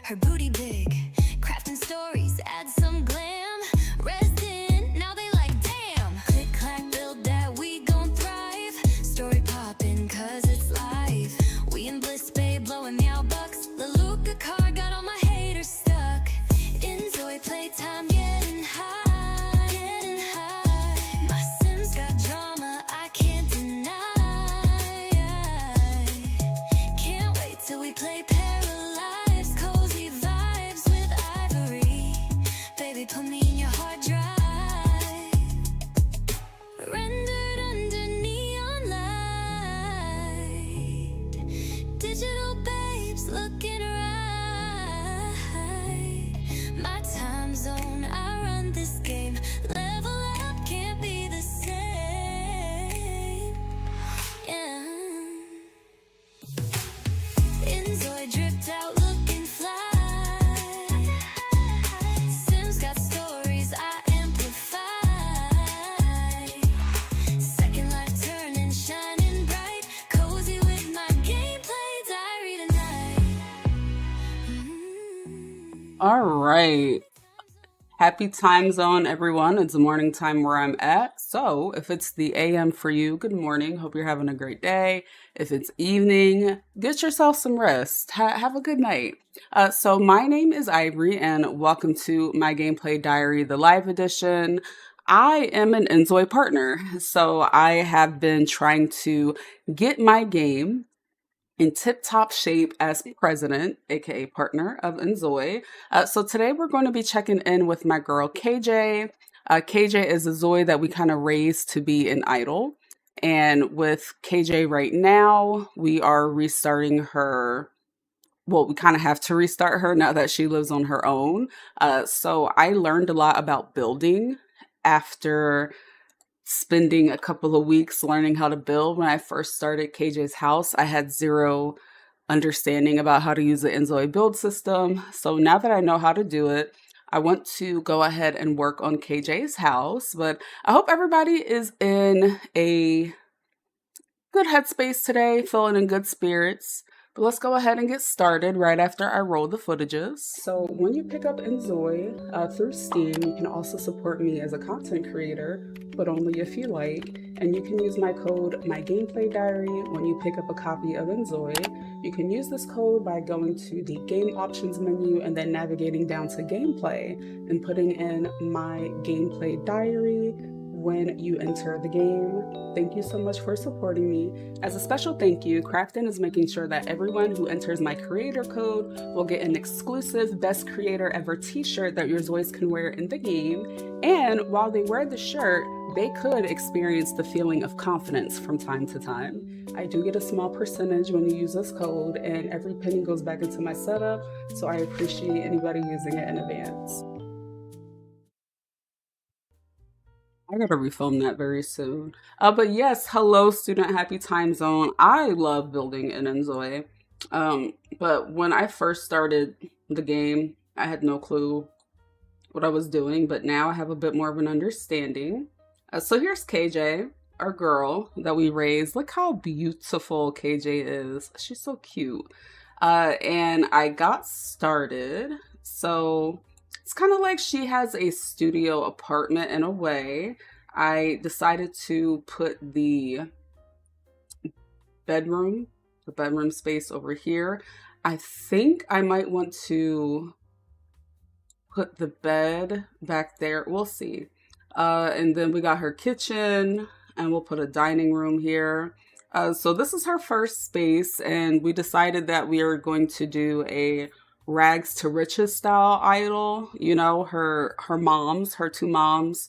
her booty big. Crafting stories, add some glam. Resident, now they like damn. Click, clack, build that, we gon' thrive. Story poppin' cause it's live. We in bliss bay blowing meow bucks. The Luca car got all my haters stuck. inZOI playtime getting high, getting high. My Sims got drama, I can't deny. Can't wait till we play Paralyzed. Cozy vibes with ivory. Baby, put me in your hard drive. Rendered under neon light. Digital babes looking right. My time zone, I run this game. Level up, can't be the same. Yeah. inZOI dripped out looking fly. Sims got stories I amplify. Second life turning, shining bright. Cozy with my gameplay diary tonight. All right. Happy time zone, everyone. It's the morning time where I'm at. So if it's the AM for you, good morning. Hope you're having a great day. If it's evening, get yourself some rest. Have a good night. So my name is Ivory and welcome to my gameplay diary, the live edition. I am an inZOI partner. So I have been trying to get my game in tip-top shape as president, aka partner of inZOI. So today we're going to be checking in with my girl KJ. KJ is a Zoe that we kind of raised to be an idol. And with KJ right now, we are restarting her. Well, we kind of have to restart her now that she lives on her own. So I learned a lot about building after spending a couple of weeks learning how to build. When I first started KJ's house, I had zero understanding about how to use the inZOI build system. So now that I know how to do it, I want to go ahead and work on KJ's house. But I hope everybody is in a good headspace today, feeling in good spirits. But let's go ahead and get started right after I roll the footages. So when you pick up inZOI through Steam, you can also support me as a content creator, but only if you like. And you can use my code MYGAMEPLAYDIARY when you pick up a copy of inZOI. You can use this code by going to the game options menu and then navigating down to gameplay and putting in my gameplay diary when you enter the game. Thank you so much for supporting me. As a special thank you, Crafton is making sure that everyone who enters my creator code will get an exclusive Best Creator Ever t-shirt that your Zois can wear in the game. And while they wear the shirt, they could experience the feeling of confidence from time to time. I do get a small percentage when you use this code, and every penny goes back into my setup, so I appreciate anybody using it in advance. I gotta refilm that very soon. But yes, hello student, happy time zone. I love building in inZOI. But when I first started the game, I had no clue what I was doing, but now I have a bit more of an understanding. So here's KJ, our girl that we raised. Look how beautiful KJ is. She's so cute. And I got started. So it's kind of like she has a studio apartment in a way. I decided to put the bedroom space over here. I think I might want to put the bed back there. We'll see. And then we got her kitchen, and we'll put a dining room here. So this is her first space, and we decided that we are going to do a rags to riches style idol. You know, her two moms,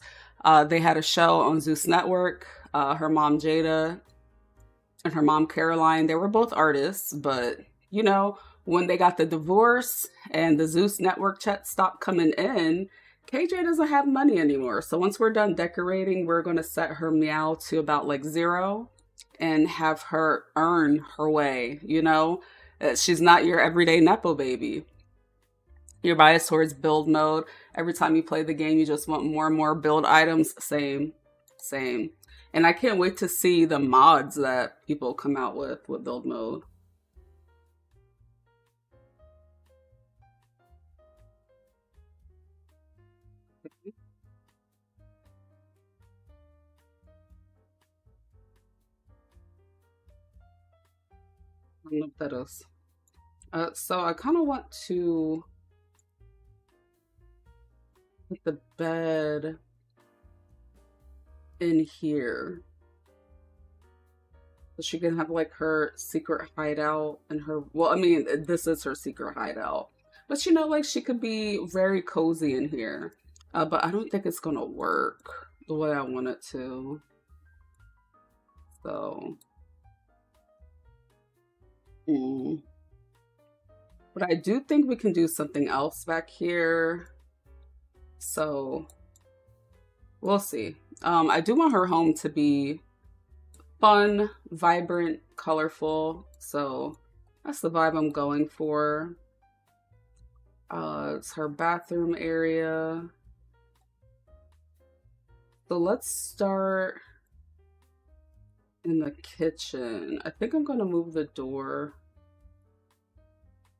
they had a show on Zeus Network. Her mom Jada and her mom Caroline, they were both artists, but you know, when they got the divorce and the Zeus Network check stopped coming in, KJ doesn't have money anymore. So once we're done decorating, we're going to set her meow to about like 0 and have her earn her way, you know? She's not your everyday Nepo baby. You're biased towards build mode. Every time you play the game, you just want more and more build items. Same. And I can't wait to see the mods that people come out with build mode. I don't know what that is. So I kind of want to put the bed in here. So she can have like her secret hideout and her, well, I mean, this is her secret hideout. But you know, like she could be very cozy in here. But I don't think it's gonna work the way I want it to. So, but I do think we can do something else back here. So we'll see. I do want her home to be fun, vibrant, colorful. So that's the vibe I'm going for. It's her bathroom area. So let's start in the kitchen. I think I'm gonna move the door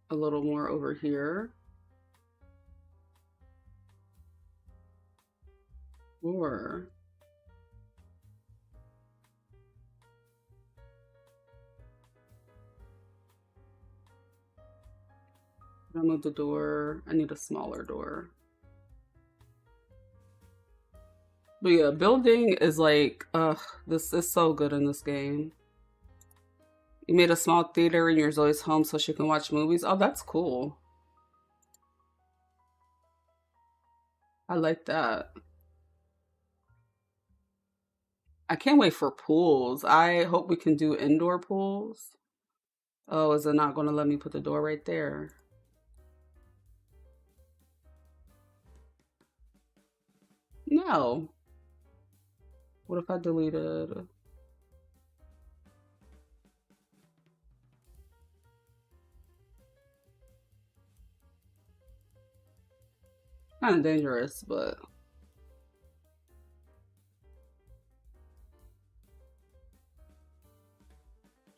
a little more over here. Or I move the door. I need a smaller door. But yeah, building is like, this is so good in this game. You made a small theater in your Zoe's home so she can watch movies. Oh, that's cool. I like that. I can't wait for pools. I hope we can do indoor pools. Oh, is it not going to let me put the door right there? No. What if I deleted? Kind of dangerous, but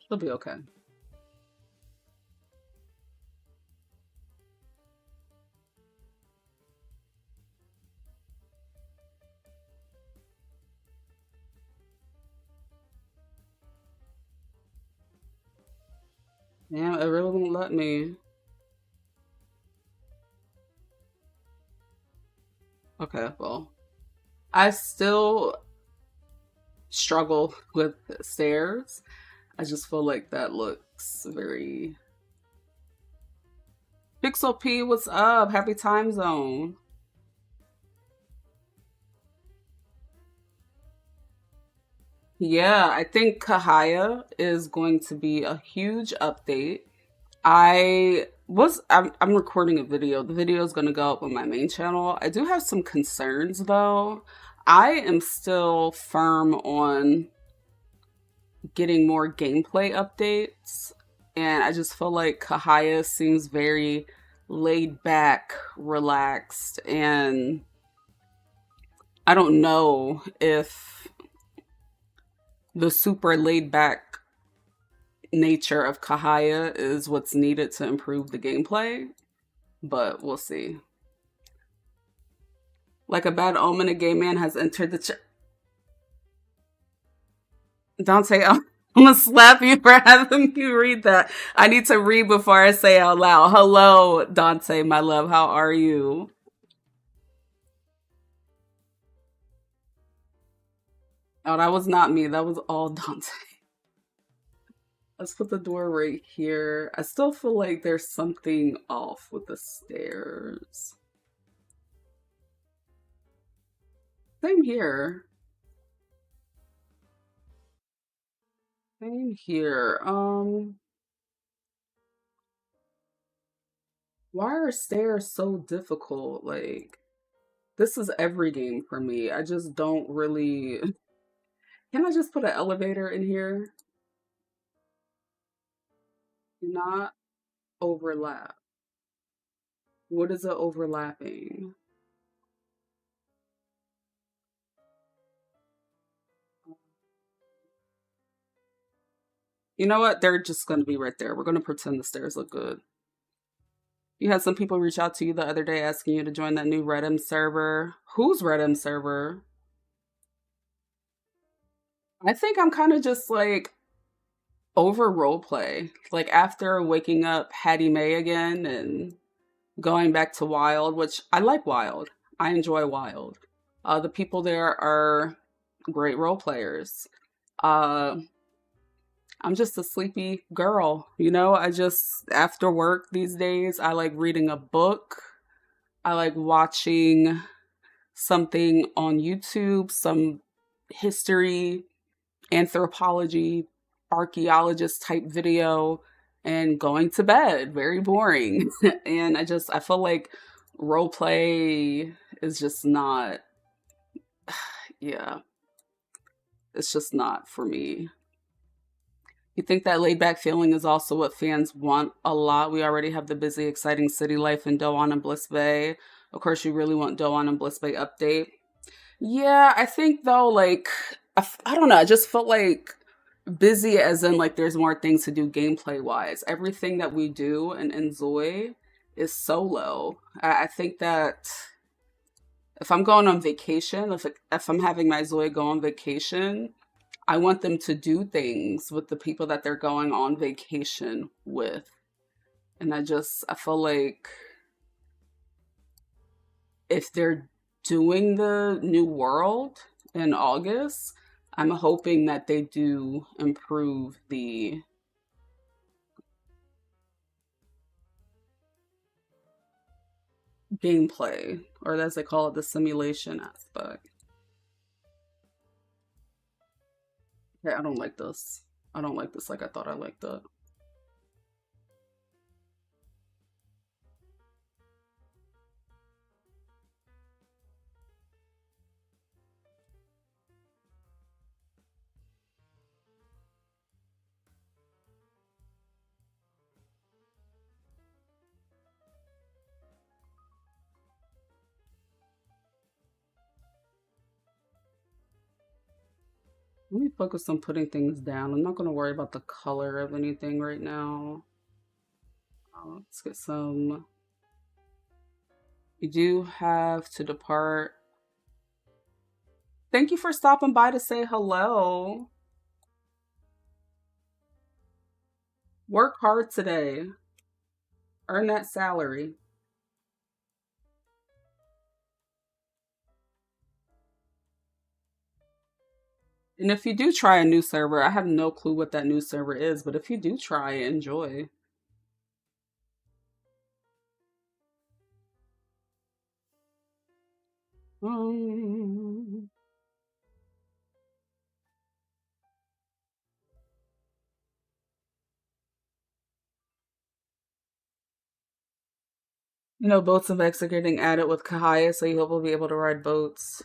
it'll be okay. Damn, it really won't let me. Okay, well, I still struggle with stairs. I just feel like that looks very... Pixel P, what's up? Happy time zone. Yeah, I think 𝐻𝒶𝓅𝓅 is going to be a huge update. I'm recording a video. The video is going to go up on my main channel. I do have some concerns though. I am still firm on getting more gameplay updates, and I just feel like 𝐻𝒶𝓅𝓅 seems very laid back, relaxed, and I don't know if the super laid back nature of 𝐻𝒶𝓅𝓅 is what's needed to improve the gameplay, but we'll see. Like a bad omen, a gay man has entered the chat. Dante, I'm gonna slap you for having me read that. I need to read before I say out loud. Hello, Dante, my love. How are you? Oh, that was not me. That was all Dante. Let's put the door right here. I still feel like there's something off with the stairs. Same here. Same here. Why are stairs so difficult? Like, this is every game for me. I just don't really... Can I just put an elevator in here? Not overlap. What is it overlapping? You know what? They're just going to be right there. We're going to pretend the stairs look good. You had some people reach out to you the other day asking you to join that new Reddit server. Whose Reddit server? I think I'm kind of just like over role play. Like after waking up Hattie Mae again and going back to Wild, which I like Wild. I enjoy Wild. The people there are great role players. Uh, I'm just a sleepy girl, you know? I just, after work these days, I like reading a book. I like watching something on YouTube, some history, anthropology, archaeologist type video, and going to bed. Very boring. And I feel like role play is just not, yeah, it's just not for me. You think that laid back feeling is also what fans want a lot? We already have the busy, exciting city life in Doan and Bliss Bay. Of course, you really want Doan and Bliss Bay update. Yeah, I think though, like, I don't know, I just felt like busy as in like there's more things to do gameplay wise. Everything that we do in inZOI is solo. I think that if I'm going on vacation, if I'm having my Zoe go on vacation, I want them to do things with the people that they're going on vacation with. And I feel like if they're doing the new world in August, I'm hoping that they do improve the gameplay, or as they call it, the simulation aspect. Okay, I don't like this. I don't like this like I thought I liked it. Let me focus on putting things down. I'm not going to worry about the color of anything right now. Let's get some. You do have to depart. Thank you for stopping by to say hello. Work hard today. Earn that salary. And if you do try a new server, I have no clue what that new server is, but if you do try, enjoy. You know, boats and Vex are getting added with Kahaya, so you hope we'll be able to ride boats.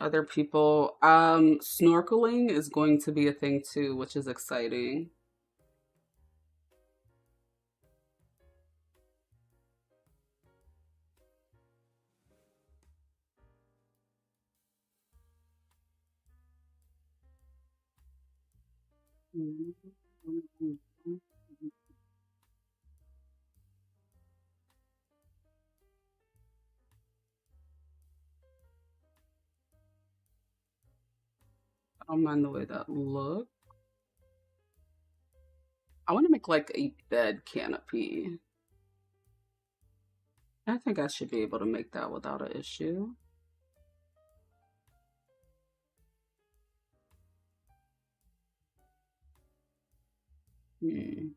Other people. Snorkeling is going to be a thing too, which is exciting. I don't mind the way that looks. I want to make like a bed canopy. I think I should be able to make that without an issue. Hmm.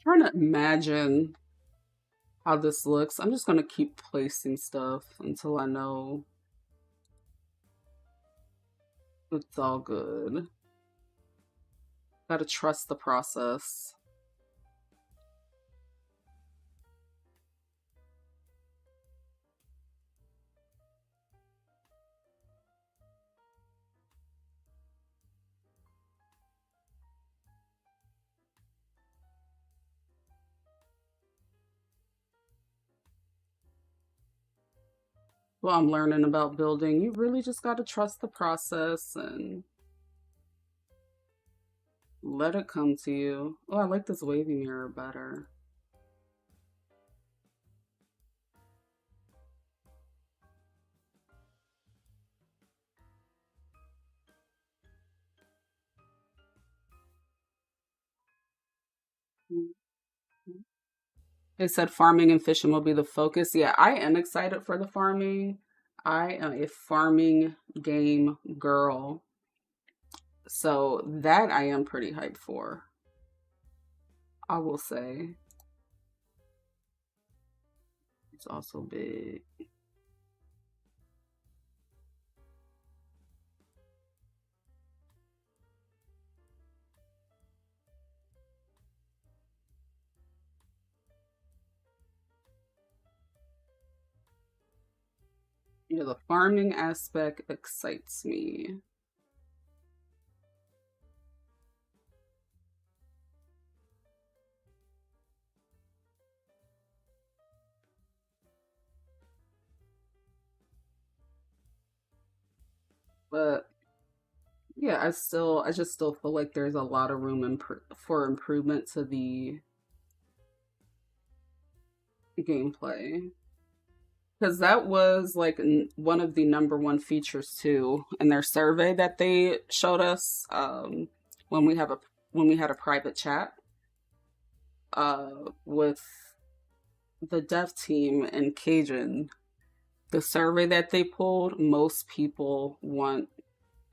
Trying to imagine how this looks. I'm just gonna keep placing stuff until I know it's all good. Gotta trust the process. Well, I'm learning about building. You really just gotta trust the process and let it come to you. Oh, I like this wavy mirror better. They said farming and fishing will be the focus. Yeah, I am excited for the farming. I am a farming game girl. So that I am pretty hyped for, I will say. It's also big. Yeah, the farming aspect excites me. But yeah, I just still feel like there's a lot of room for improvement to the gameplay. Because that was like one of the #1 features too in their survey that they showed us when we have a when we had a private chat with the dev team and Cajun. The survey that they pulled, most people want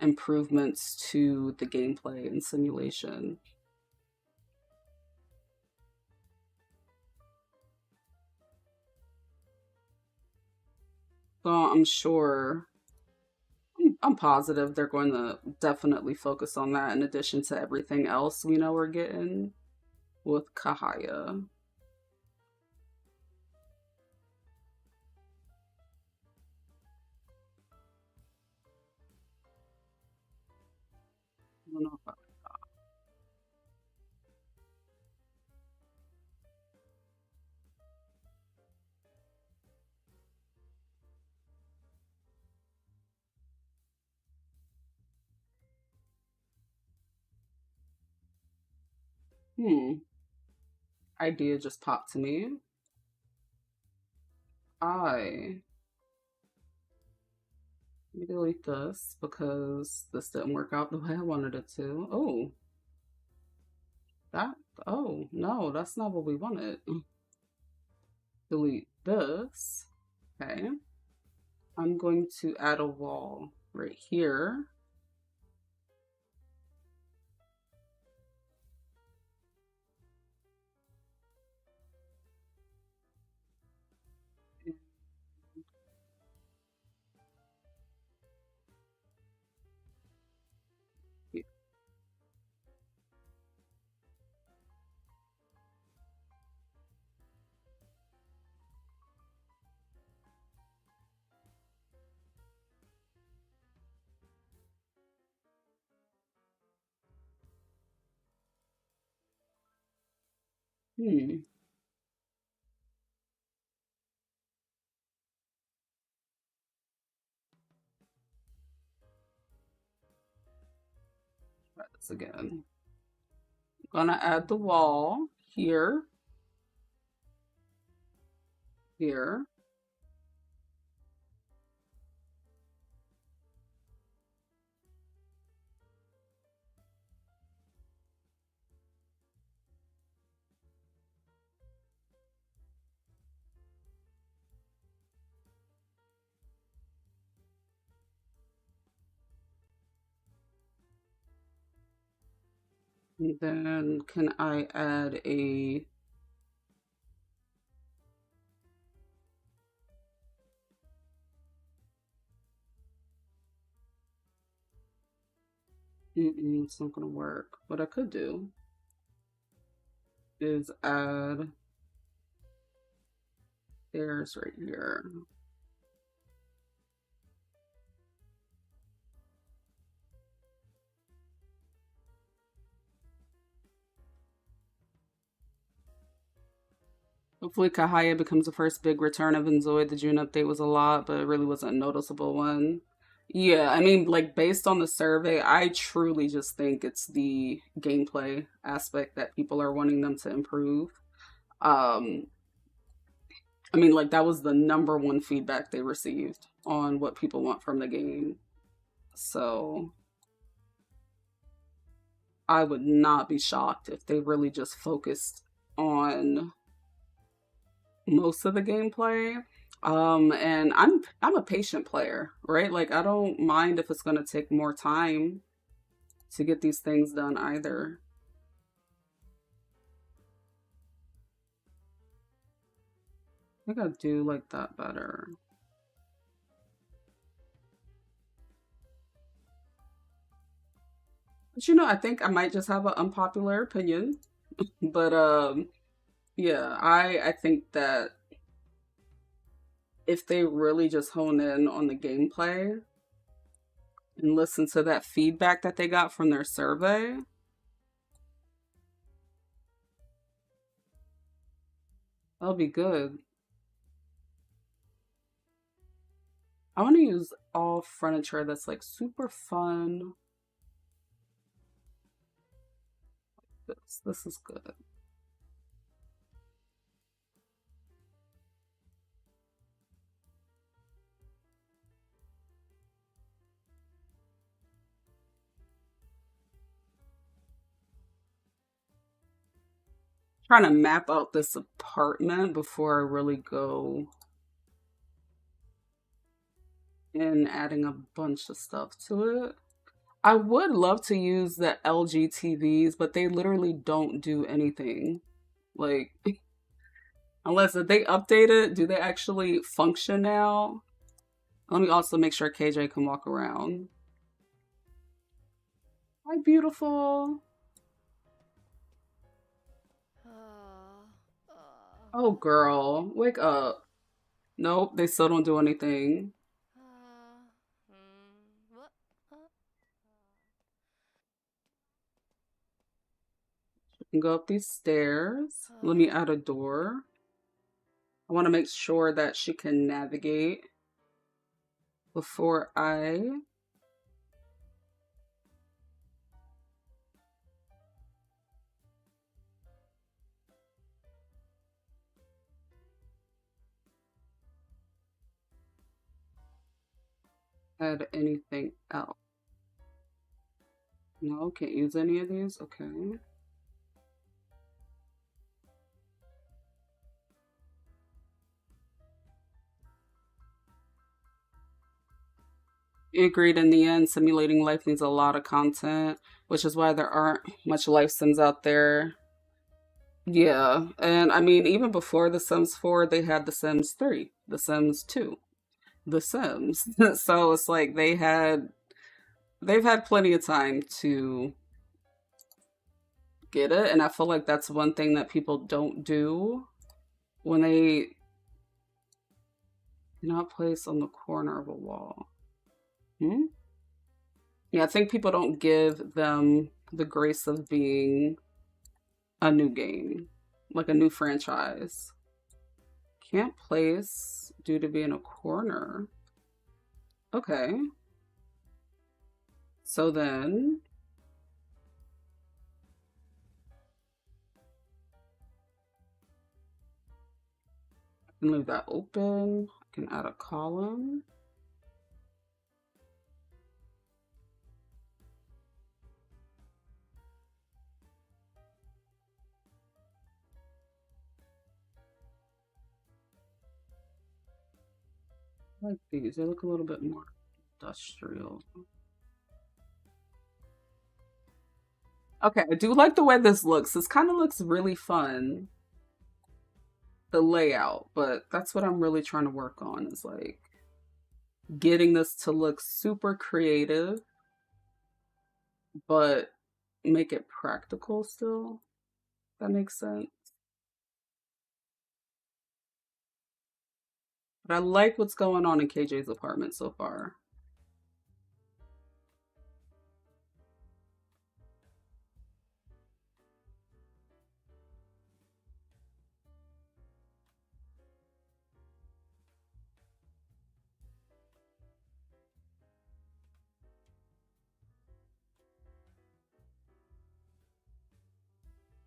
improvements to the gameplay and simulation. So I'm positive they're going to definitely focus on that in addition to everything else we know we're getting with Kahaya. I don't know if idea just popped to me. I Let me delete this because this didn't work out the way I wanted it to. Oh, that, oh, no, that's not what we wanted. Delete this. Okay. I'm going to add a wall right here. Hmm. Try this again. I'm gonna add the wall here, here. And then can I add a It's not gonna work. What I could do is add stairs right here. Hopefully 𝐻𝒶𝓅𝓅𝓎 becomes the first big return of inZOI. The June update was a lot, but it really wasn't a noticeable one. Yeah, I mean, like, based on the survey, I truly just think it's the gameplay aspect that people are wanting them to improve. Um, I mean, like, that was the #1 feedback they received on what people want from the game. So I would not be shocked if they really just focused on most of the gameplay. And I'm a patient player, right? Like, I don't mind if it's gonna take more time to get these things done either. I think I do like that better. But you know, I think I might just have an unpopular opinion. But yeah, I think that if they really just hone in on the gameplay and listen to that feedback that they got from their survey, that'll be good. I want to use all furniture that's like super fun. This is good. Trying to map out this apartment before I really go in adding a bunch of stuff to it. I would love to use the LG TVs, but they literally don't do anything. Like, unless if they update it, do they actually function now? Let me also make sure KJ can walk around. Hi, beautiful. Oh, girl, wake up. Nope, they still don't do anything. You can go up these stairs. Let me add a door. I want to make sure that she can navigate before I add anything else. No, can't use any of these. Okay. Agreed. In the end, simulating life needs a lot of content, which is why there aren't much life sims out there. Yeah, and I mean, even before The Sims 4, they had The Sims 3, The Sims 2, The Sims. So it's like they've had plenty of time to get it, and I feel like that's one thing that people don't do when they not place on the corner of a wall. Yeah, I think people don't give them the grace of being a new game, like a new franchise. Can't place due to being a corner. Okay. So then I can leave that open. I can add a column. I like these. They look a little bit more industrial. Okay, I do like the way this looks. This kind of looks really fun, the layout, but that's what I'm really trying to work on, is like getting this to look super creative but make it practical still. That makes sense. But I like what's going on in KJ's apartment so far.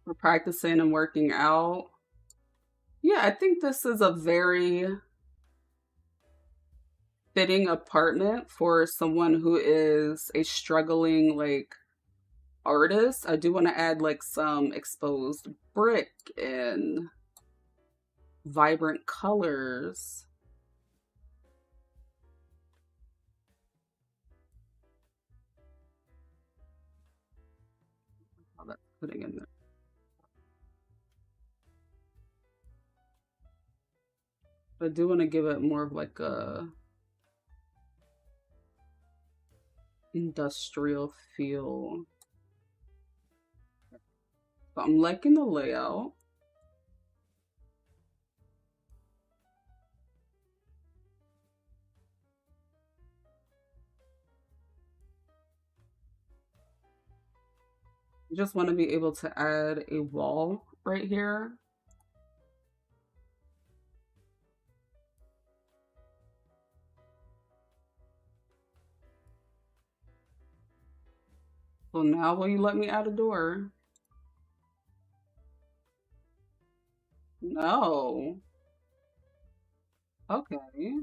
We're practicing and working out. Yeah, I think this is a very fitting apartment for someone who is a struggling like artist. I do want to add like some exposed brick and vibrant colors. How that's putting in there. But I do want to give it more of like a industrial feel. So I'm liking the layout. I just want to be able to add a wall right here. So now will you let me add a door? No. Okay.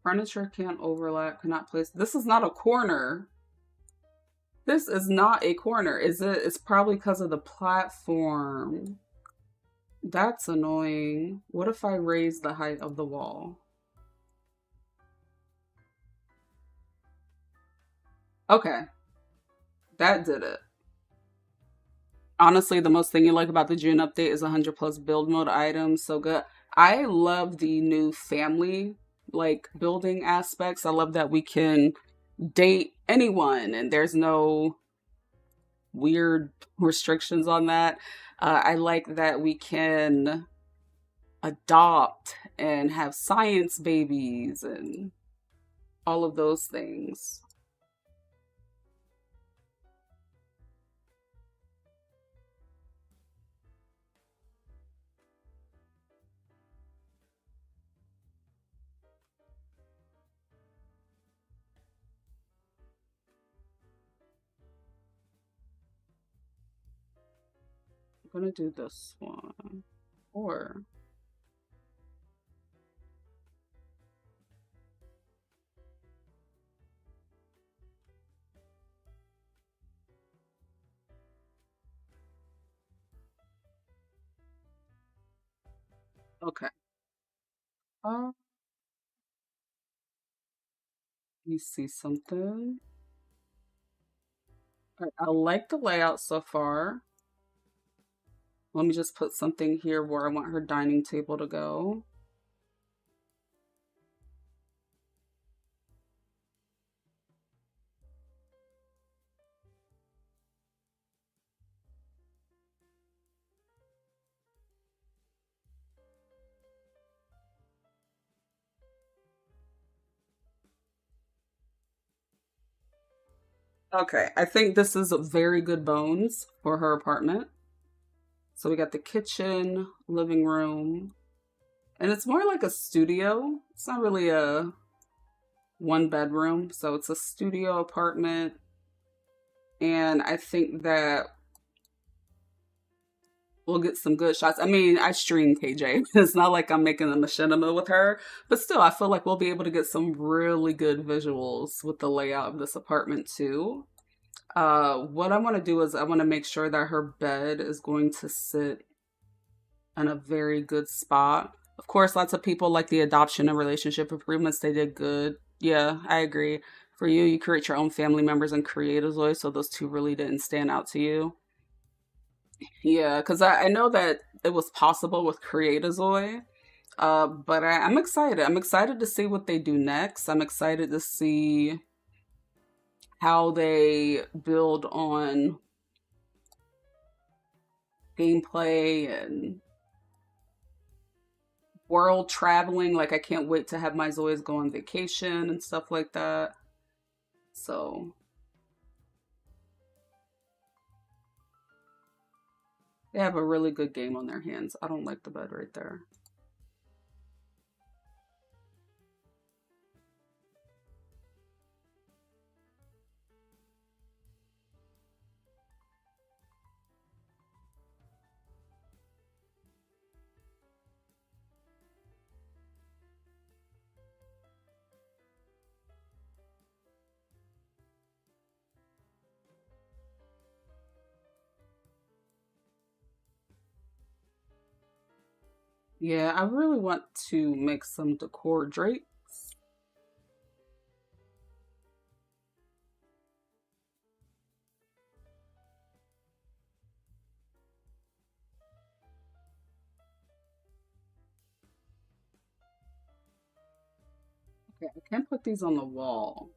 Furniture can't overlap, cannot place. This is not a corner. This is not a corner, is it? It's probably because of the platform. That's annoying. What if I raise the height of the wall? Okay, that did it. Honestly, the most thing you like about the June update is 100 plus build mode items. So good. I love the new family like building aspects. I love that we can date anyone and there's no weird restrictions on that. I like that we can adopt and have science babies and all of those things. I'm gonna do this one. Or okay. Uh, let me see something. I like the layout so far. Let me just put something here where I want her dining table to go. Okay, I think this is a very good bones for her apartment. So we got the kitchen, living room, and it's more like a studio. It's not really a one bedroom, so it's a studio apartment. And I think that we'll get some good shots. I mean, I stream KJ. It's not like I'm making a machinima with her, but still, I feel like we'll be able to get some really good visuals with the layout of this apartment too. What I want to do is I want to make sure that her bed is going to sit in a very good spot. Of course, lots of people like the adoption and relationship improvements. They did good. Yeah, I agree. For you, you create your own family members and create inZOI, so those two really didn't stand out to you. Yeah, because I know that it was possible with Create inZOI, but I'm excited. I'm excited to see what they do next. I'm excited to see how they build on gameplay and world traveling. Like, I can't wait to have my Zoys go on vacation and stuff like that. So they have a really good game on their hands. I don't like the bed right there. Yeah, I really want to make some decor drapes. Okay, I can't put these on the wall.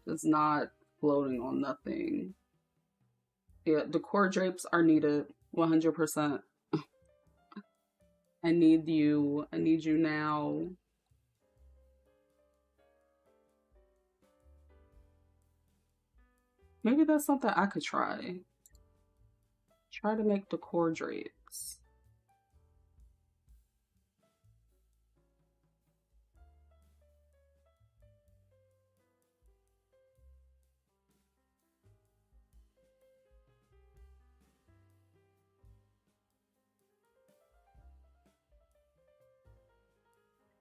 It's not floating on nothing. Yeah, decor drapes are needed 100%. I need you. I need you now. Maybe that's something I could try. Try to make decor drapes.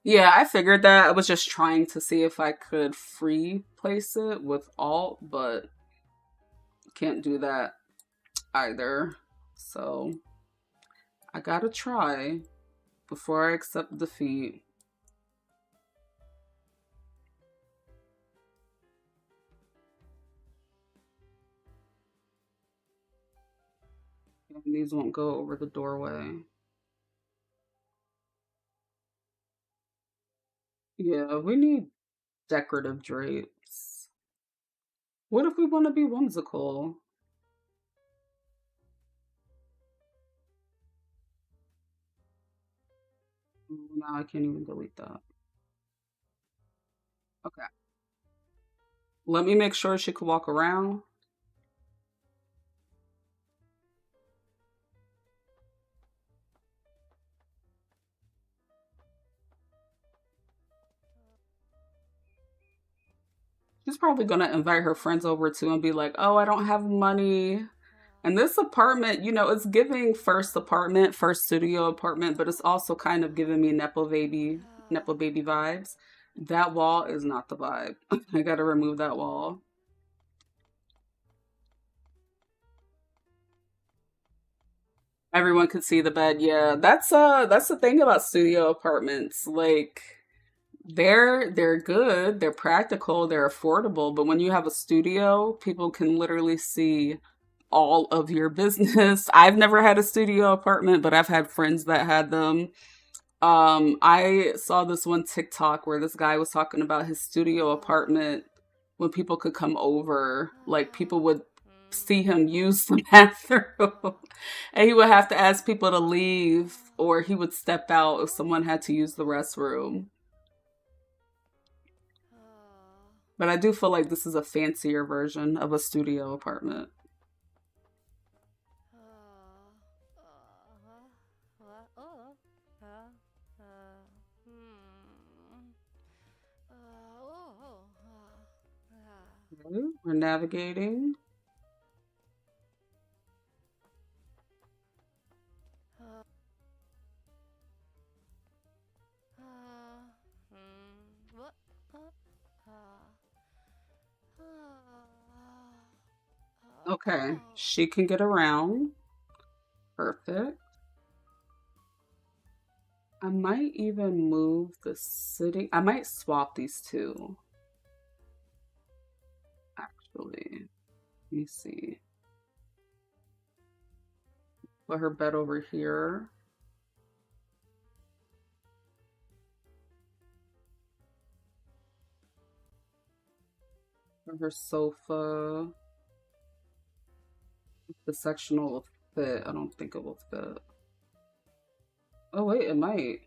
Yeah, I figured that. I was just trying to see if I could free place it with Alt, but can't do that either. So I gotta try before I accept defeat. And these won't go over the doorway. Yeah, we need decorative drapes. What if we want to be whimsical? Now I can't even delete that. Okay. Let me make sure she could walk around. She's probably gonna invite her friends over too and be like, oh, I don't have money. And this apartment, you know, it's giving first apartment, first studio apartment, but it's also kind of giving me Nepo baby vibes. That wall is not the vibe. I gotta remove that wall. Everyone could see the bed. Yeah, that's the thing about studio apartments. Like, they're good, they're practical, they're affordable, but when you have a studio, people can literally see all of your business. I've never had a studio apartment, but I've had friends that had them. I saw this one TikTok where this guy was talking about his studio apartment when people could come over, like people would see him use the bathroom and he would have to ask people to leave or he would step out if someone had to use the restroom. But I do feel like this is a fancier version of a studio apartment. Okay, we're navigating. Okay, she can get around. Perfect. I might even move the sitting. I might swap these two. Actually, let me see. Put her bed over here. Put her sofa. The sectional will fit. I don't think it will fit. Oh wait, it might.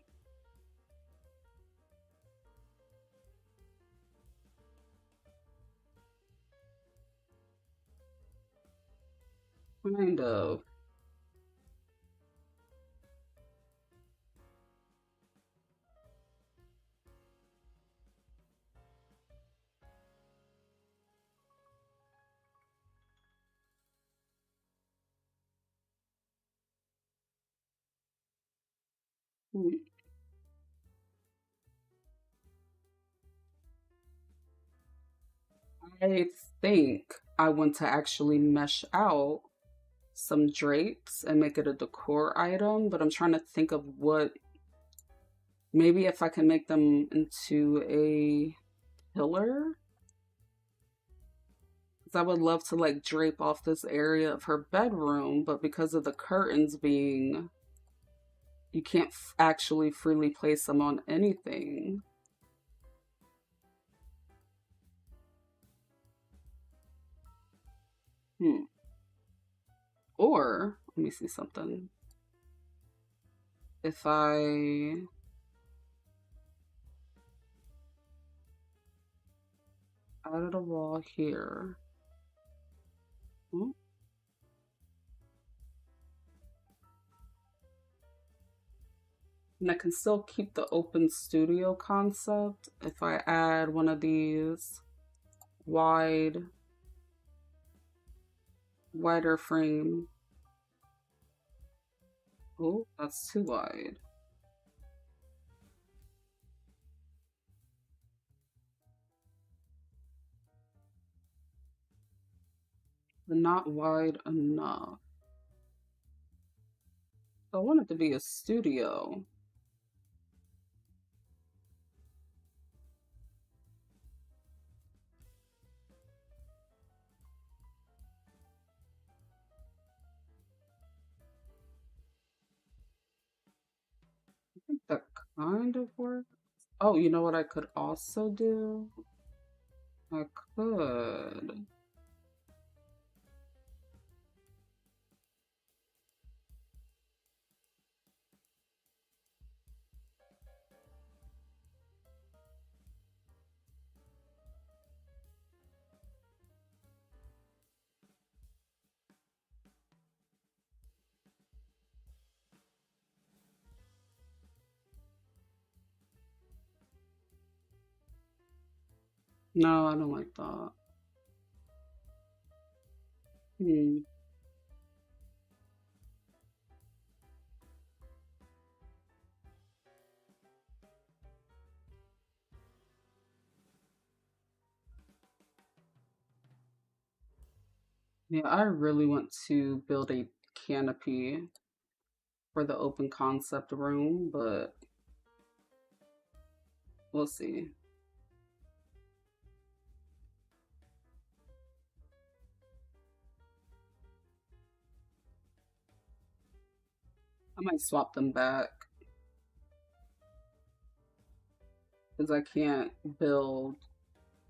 Kind of. I think I want to actually mesh out some drapes and make it a decor item, but I'm trying to think of what, maybe if I can make them into a pillar, because I would love to like drape off this area of her bedroom, but because of the curtains being, you can't actually freely place them on anything. Or, let me see something. If I added a wall here. And I can still keep the open studio concept if I add one of these wider frame. Oh, that's too wide. But not wide enough. I want it to be a studio. I think that kind of works. Oh, you know what I could also do? I could. No, I don't like that. Yeah, I really want to build a canopy for the open concept room, but we'll see. I might swap them back because I can't build.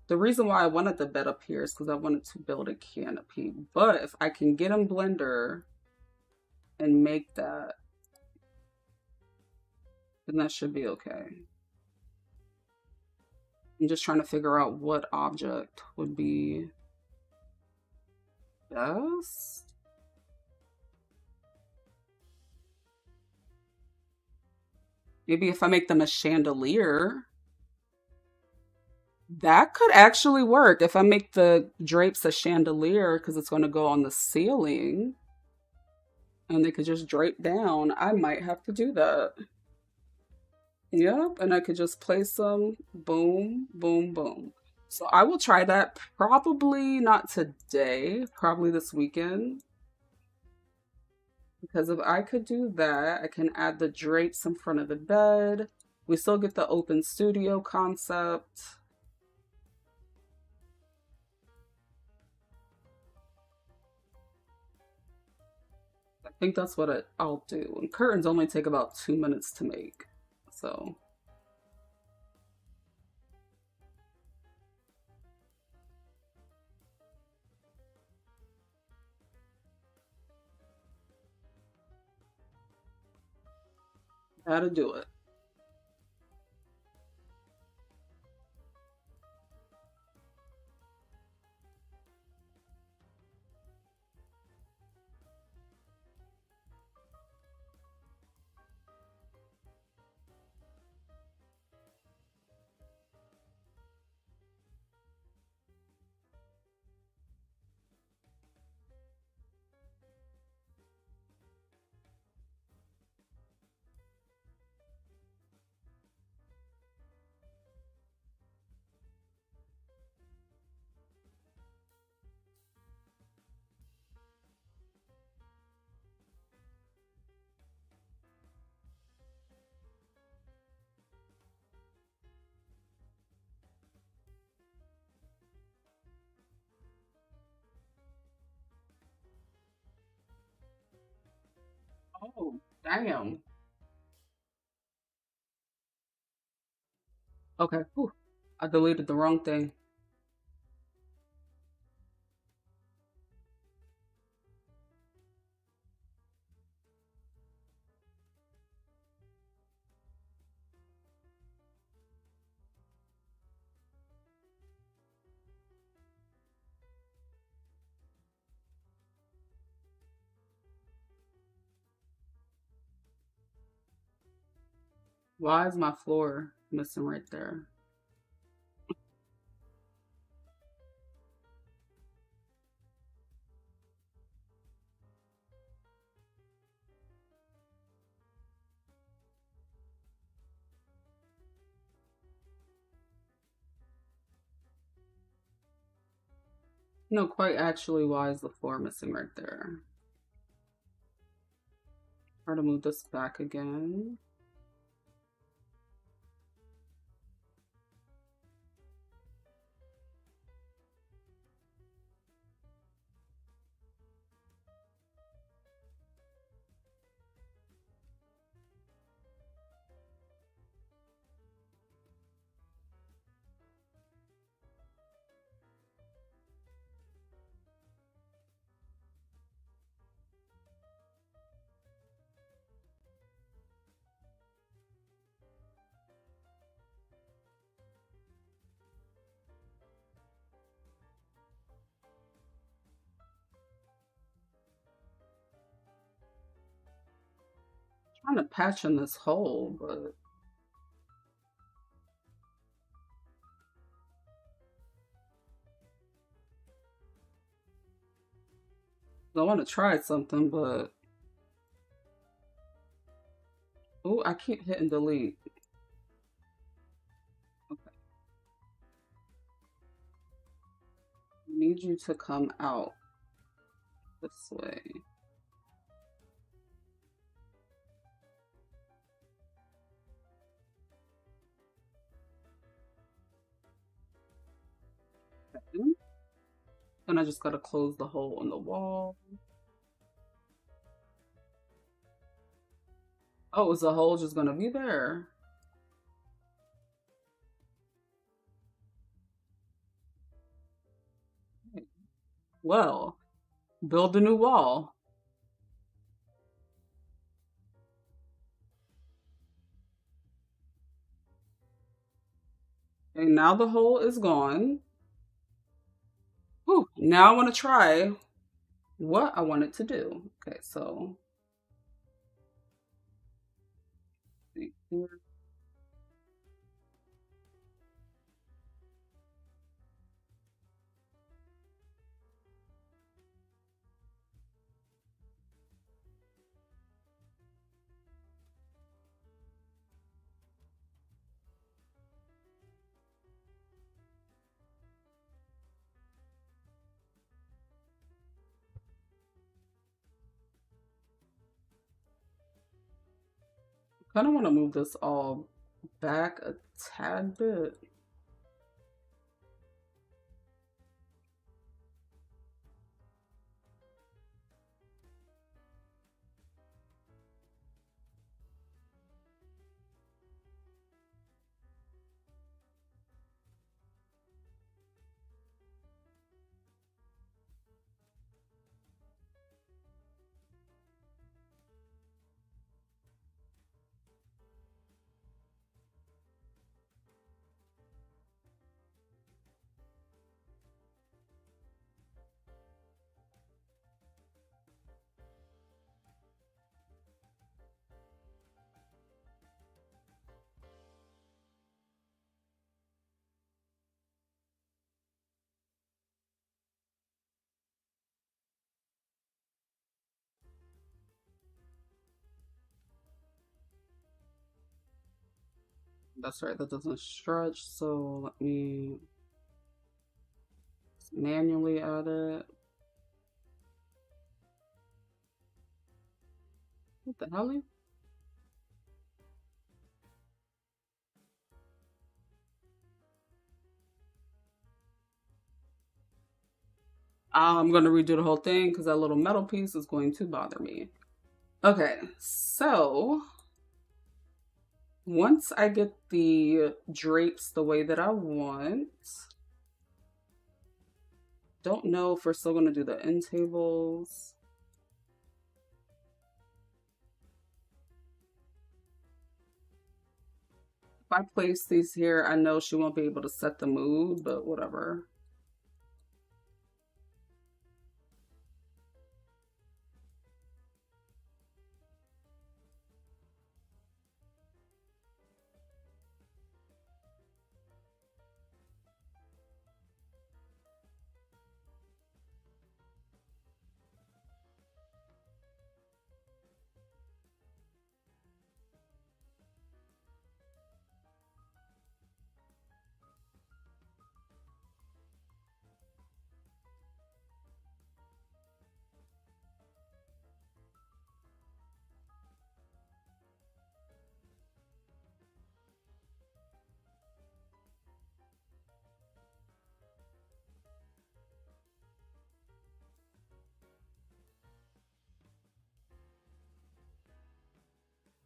The reason why I wanted the bed up here is because I wanted to build a canopy. But if I can get in Blender and make that, then that should be okay. I'm just trying to figure out what object would be best. Maybe if I make them a chandelier, that could actually work. If I make the drapes a chandelier, because it's going to go on the ceiling, and they could just drape down, I might have to do that. Yep, and I could just place them, boom, boom, boom. So I will try that, probably not today, probably this weekend. Because if I could do that, I can add the drapes in front of the bed. We still get the open studio concept. I think that's what I'll do. And curtains only take about 2 minutes to make. So How to do it. Oh, damn. Okay. Whew. I deleted the wrong thing. Why is my floor missing right there? No, quite actually, why is the floor missing right there? Try to move this back again. Trying to patch in this hole, but I want to try something, but oh, I keep hitting delete. Okay. I need you to come out this way. Okay. Then I just gotta close the hole in the wall. Oh, is the hole just gonna be there? Well, build a new wall. Okay, now the hole is gone. Whew, now I want to try what I want it to do. Okay, so here. I kind of want to move this all back a tad bit. That's right, that doesn't stretch, so let me manually add it. What the hell? I'm going to redo the whole thing because that little metal piece is going to bother me. Okay, so once I get the drapes the way that I want, don't know if we're still going to do the end tables. If I place these here, I know she won't be able to set the mood, but whatever.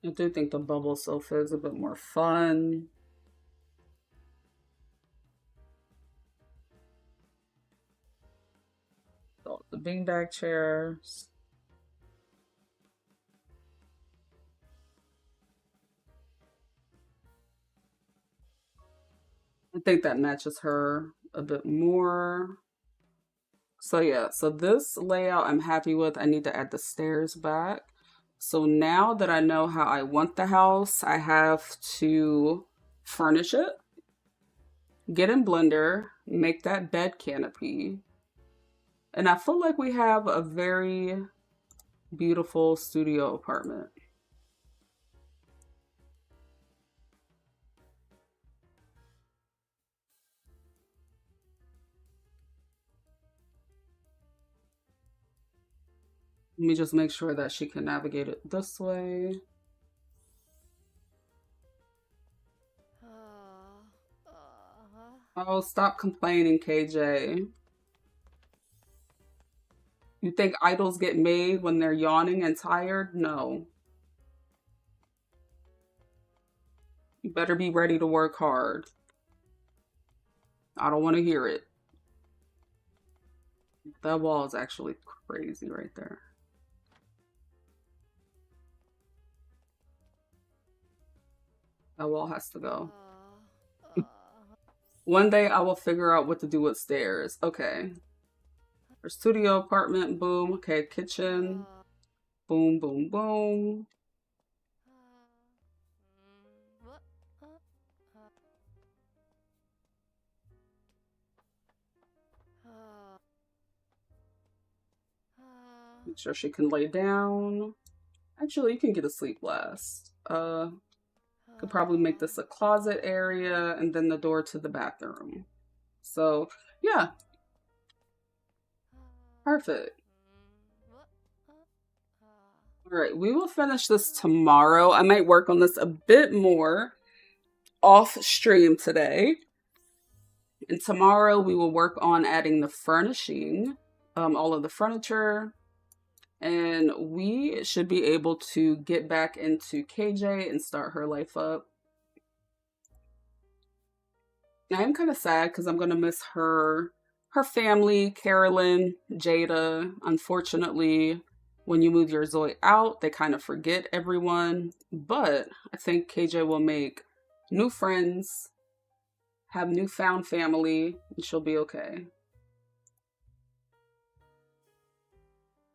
I do think the bubble sofa is a bit more fun. So the beanbag chairs. I think that matches her a bit more. So yeah, so this layout I'm happy with. I need to add the stairs back. So now that I know how I want the house, I have to furnish it, get in Blender, make that bed canopy. And I feel like we have a very beautiful studio apartment. Let me just make sure that she can navigate it this way. Oh, stop complaining, KJ. You think idols get made when they're yawning and tired? No. You better be ready to work hard. I don't want to hear it. That wall is actually crazy right there. That wall has to go. One day I will figure out what to do with stairs. Okay. Our studio apartment, boom. Okay, kitchen. Boom, boom, boom. Make sure she can lay down. Actually, you can get a sleep last. Could probably make this a closet area and then the door to the bathroom. So, yeah. Perfect. All right, we will finish this tomorrow. I might work on this a bit more off stream today. And tomorrow we will work on adding the furnishing, all of the furniture. And we should be able to get back into KJ and start her life up. I am kind of sad because I'm going to miss her family, Carolyn, Jada. Unfortunately, when you move your Zoe out, they kind of forget everyone. But I think KJ will make new friends, have newfound family, and she'll be okay.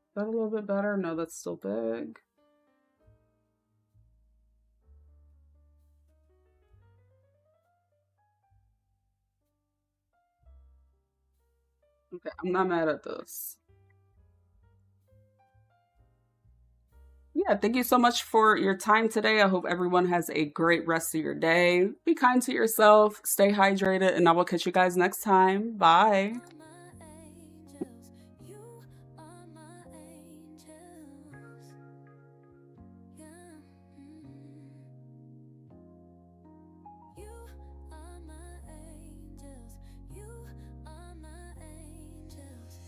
Is that a little bit better? No, that's still big. Okay, I'm not mad at this. yeah, thank you so much for your time today. I hope everyone has a great rest of your day. Be kind to yourself, stay hydrated, and I will catch you guys next time. Bye. Are my angels, you are my angels. Yeah. You are my angels. You are my angels.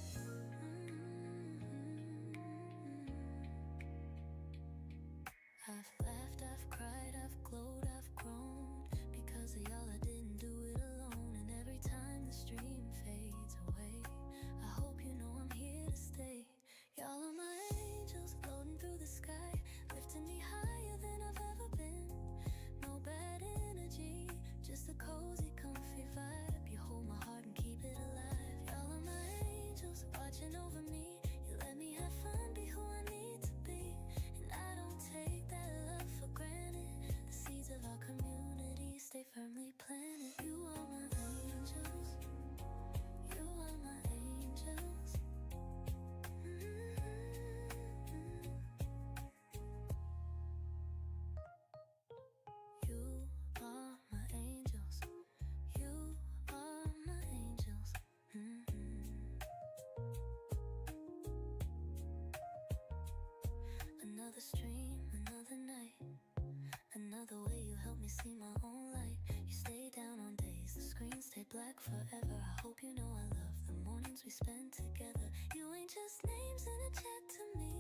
I've laughed, I've cried, I've glowed, I've grown. Because of y'all, I didn't do it alone. And every time the stream fades away, I hope you know I'm here to stay. Y'all are my angels floating through the sky, lifting me higher than I've ever been. No bad energy, just a cozy, comfy vibe. You hold my heart and keep it alive. Y'all are my angels watching over me. You let me have fun, be who I need to be. And I don't take that love for granted. The seeds of our community stay firmly planted. You are my angels. You are my angels. You are my angels. You are my angels. Another stream, another night, another way you help me see my own light. You stay down on days, the screen stay black forever. I hope you know I love the mornings we spend together. You ain't just names in a chat to me.